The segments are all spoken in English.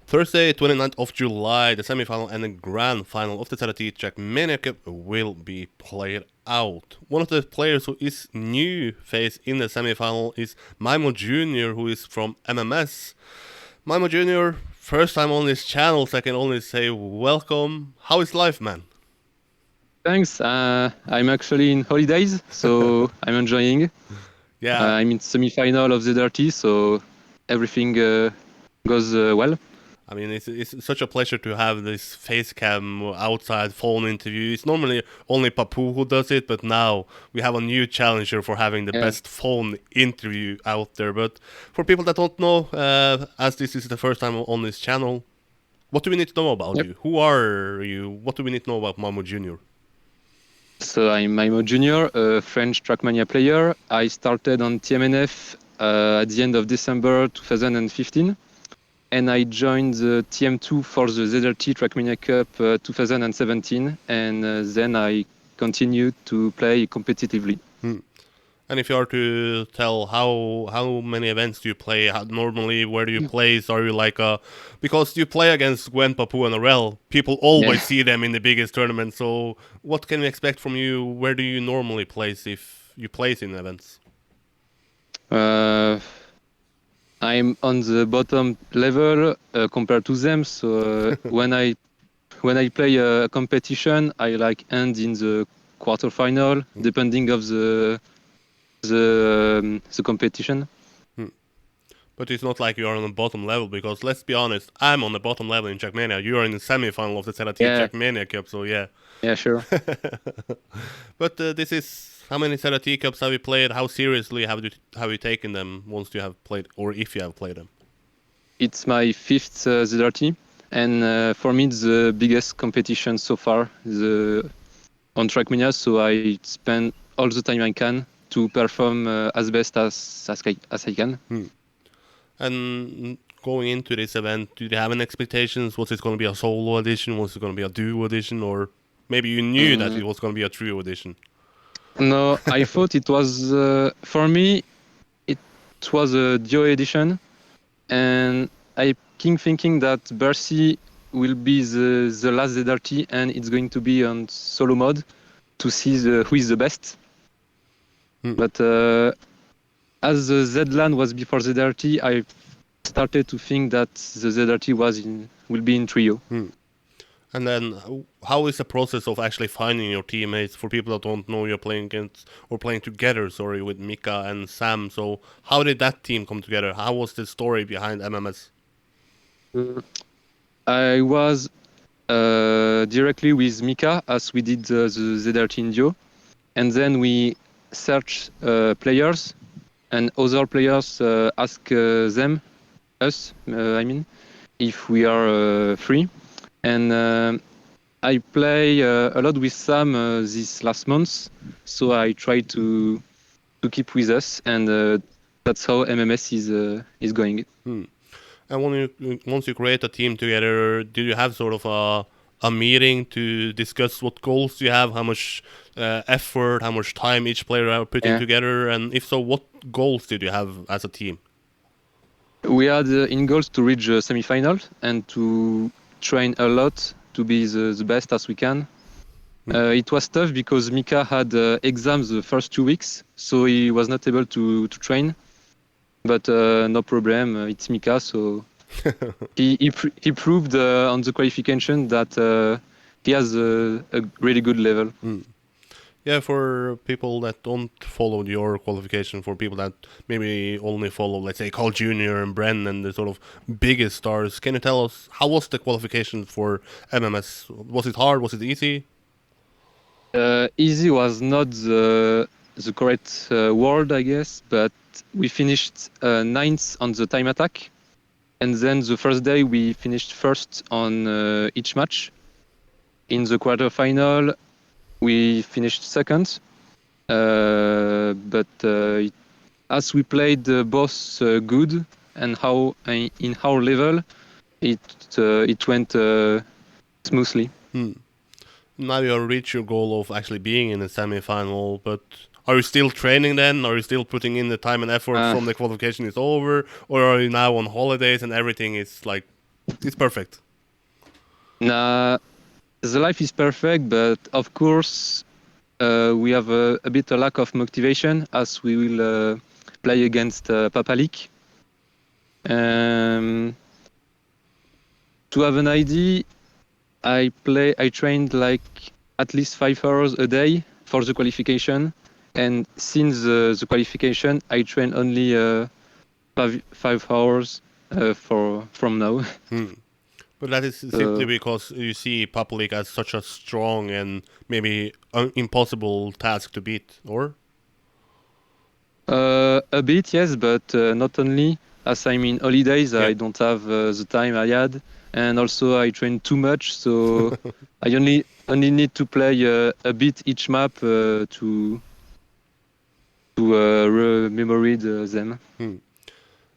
Thursday, 29th of July, the semifinal and the grand final of the ZrT Trackmania Cup will be played out. One of the players who is new face in the semifinal is MimoJr, who is from MMS. MimoJr, first time on this channel, so I can only say welcome. How is life, man? Thanks. I'm actually in holidays, so I'm enjoying. Yeah. I'm in semi-final of ZrT, so everything goes well. I mean, it's such a pleasure to have this face cam outside phone interview. It's normally only Papu who does it, but now we have a new challenger for having the best phone interview out there. But for people that don't know, as this is the first time on this channel, what do we need to know about you? Who are you? What do we need to know about MimoJr? So I'm MimoJr, a French Trackmania player. I started on TMNF at the end of December 2015. And I joined the TM2 for the ZrT Trackmania Cup 2017, and then I continued to play competitively. And if you are to tell how many events do you play normally, where do you place? Are you like because you play against Gwen, Papu, and Arel, people always see them in the biggest tournament. So what can we expect from you? Where do you normally place if you place in events? I'm on the bottom level compared to them. So when I play a competition, I like end in the quarterfinal, depending of the competition. But it's not like you are on the bottom level, because let's be honest, I'm on the bottom level in Trackmania. You are in the semifinal of the ZrT Trackmania Cup, so yeah. Yeah, sure. But this is, how many ZrT Cups have you played? How seriously have you taken them once you have played, or if you have played them? It's my fifth ZrT, and for me it's the biggest competition so far on Trackmania. So I spend all the time I can to perform as best as I can. And going into this event, do you have any expectations? Was it going to be a solo edition? Was it going to be a duo edition? Or maybe you knew that it was going to be a trio edition? No, I thought it was, for me, it was a duo edition. And I keep thinking that Bercy will be the last ZrT, and it's going to be on solo mode to see who is the best. But as the ZLAN was before ZrT, I started to think that the ZrT will be in trio. And then, how is the process of actually finding your teammates? For people that don't know, you're playing against or playing together, with Micka and Sam. So, how did that team come together? How was the story behind MMS? I was directly with Micka, as we did the ZrT in duo, and then we searched players, and other players ask us, if we are free. And I play a lot with Sam these last months, so I try to keep with us, and that's how MMS is going. And once you create a team together, did you have sort of a meeting to discuss what goals you have, how much effort, how much time each player are putting together, and if so, what goals did you have as a team? We had in goals to reach the semifinals and to train a lot to be the best as we can. It was tough because Micka had exams the first 2 weeks, so he was not able to train. But no problem, it's Micka, so he proved on the qualification that he has a really good level. Yeah, for people that don't follow your qualification, for people that maybe only follow, let's say, Carl Jr. and Bren and the sort of biggest stars, can you tell us, how was the qualification for MMS? Was it hard? Was it easy? Easy was not the correct word, I guess, but we finished 9th on the time attack. And then the first day we finished first on each match. In the quarterfinal, we finished second, but as we played both good and in our level, it went smoothly. Now you have reached your goal of actually being in the semi-final, but are you still training then? Are you still putting in the time and effort from the qualification is over? Or are you now on holidays and everything is like It's perfect. Nah, the life is perfect, but of course we have a bit a lack of motivation as we will play against Papaleak. To have an idea, I trained like at least 5 hours a day for the qualification, and since the qualification, I train only 5 hours from now. But that is simply because you see Papaleak as such a strong and maybe impossible task to beat, or? A bit, yes, but not only. As I'm in holidays, Yeah. I don't have the time I had, and also I train too much, so I only need to play a bit each map to memorize them.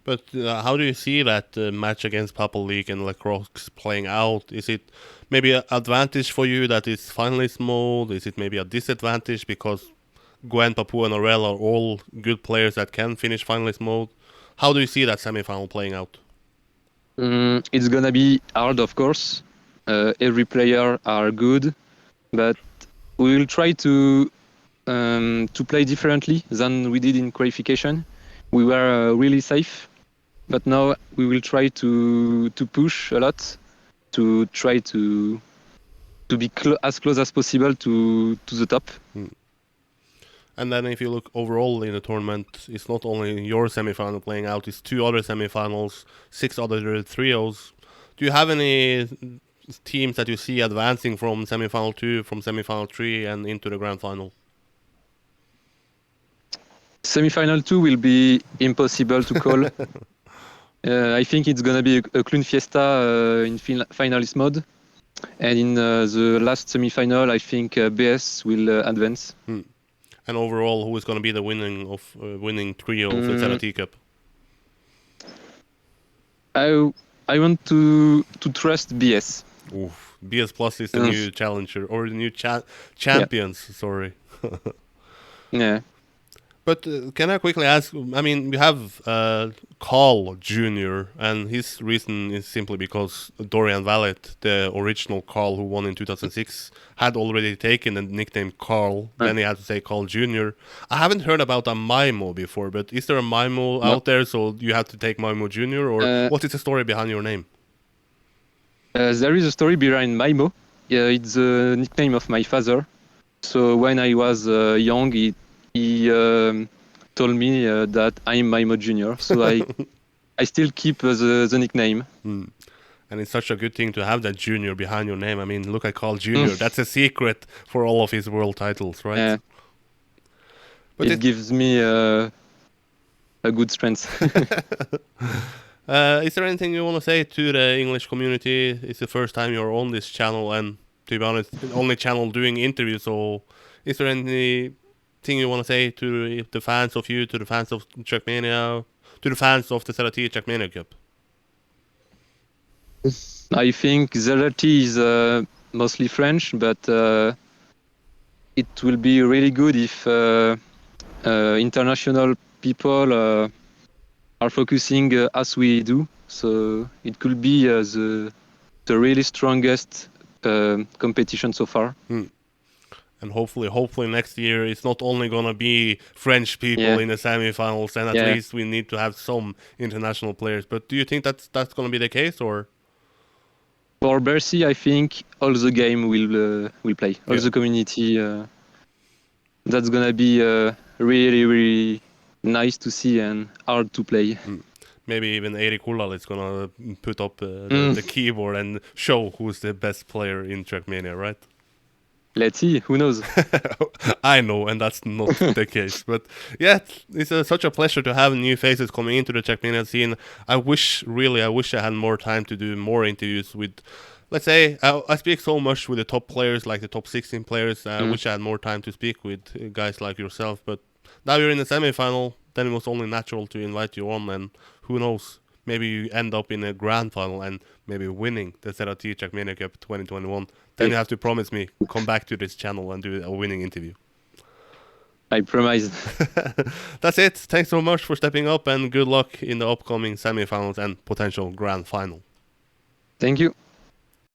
But how do you see that match against Papaleak and Les Crooks playing out? Is it maybe an advantage for you that it's finalist mode? Is it maybe a disadvantage because Gwen, Papua, and Aurel are all good players that can finish finalist mode? How do you see that semifinal playing out? It's gonna be hard, of course. Every player are good, but we will try to play differently than we did in qualification. We were really safe, but now we will try to push a lot to try to be as close as possible to the top. And then if you look overall in the tournament, it's not only your semifinal playing out, it's 2 other semifinals, 6 other trios. Do you have any teams that you see advancing from semifinal 2, from semifinal 3 and into the grand final? Semifinal 2 will be impossible to call. I think it's gonna be a clown fiesta in finalist mode. And in the last semifinal, I think BS will advance. And overall, who is going to be the winning trio of the ZrT Cup? I want to trust BS. Oof. BS Plus is the new challenger, or the new champions, yeah. Sorry. Yeah. But can I quickly ask, I mean, we have Carl Jr., and his reason is simply because Dorian Vallet, the original Carl who won in 2006, had already taken the nickname Carl. Then he had to say Carl Jr. I haven't heard about a Mimo before, but is there a Mimo out there, so you have to take Mimo Jr., or what is the story behind your name? There is a story behind Mimo. It's the nickname of my father. So when I was young, he told me that I'm Mimo Jr. So I still keep the nickname. And it's such a good thing to have that Junior behind your name. I mean, look at Carl Jr. That's a secret for all of his world titles, right? Yeah. But it gives me a good strength. Is there anything you want to say to the English community? It's the first time you're on this channel, and to be honest, the only channel doing interviews. So, is there anything you want to say to the fans of you, to the fans of Trackmania, to the fans of the ZrT Trackmania Cup? I think ZrT is mostly French, but it will be really good if international people are focusing as we do. So it could be the really strongest competition so far. And hopefully next year it's not only gonna be French people in the semifinals, and at least we need to have some international players. But do you think that's gonna be the case, or? For Bercy, I think all the game will play. All the community. That's gonna be really, really nice to see and hard to play. Maybe even Eirik Holdal is gonna put up the keyboard and show who's the best player in Trackmania, right? Let's see. Who knows? I know, and that's not the case. But yeah, it's such a pleasure to have new faces coming into the Trackmania scene. I wish I had more time to do more interviews with, let's say, I speak so much with the top players, like the top 16 players. I wish I had more time to speak with guys like yourself. But now you're in the semifinal, then it was only natural to invite you on. And who knows, maybe you end up in a grand final and maybe winning the ZrT Trackmania Cup 2021. Then you have to promise me, come back to this channel and do a winning interview. I promise. That's it. Thanks so much for stepping up, and good luck in the upcoming semifinals and potential grand final. Thank you.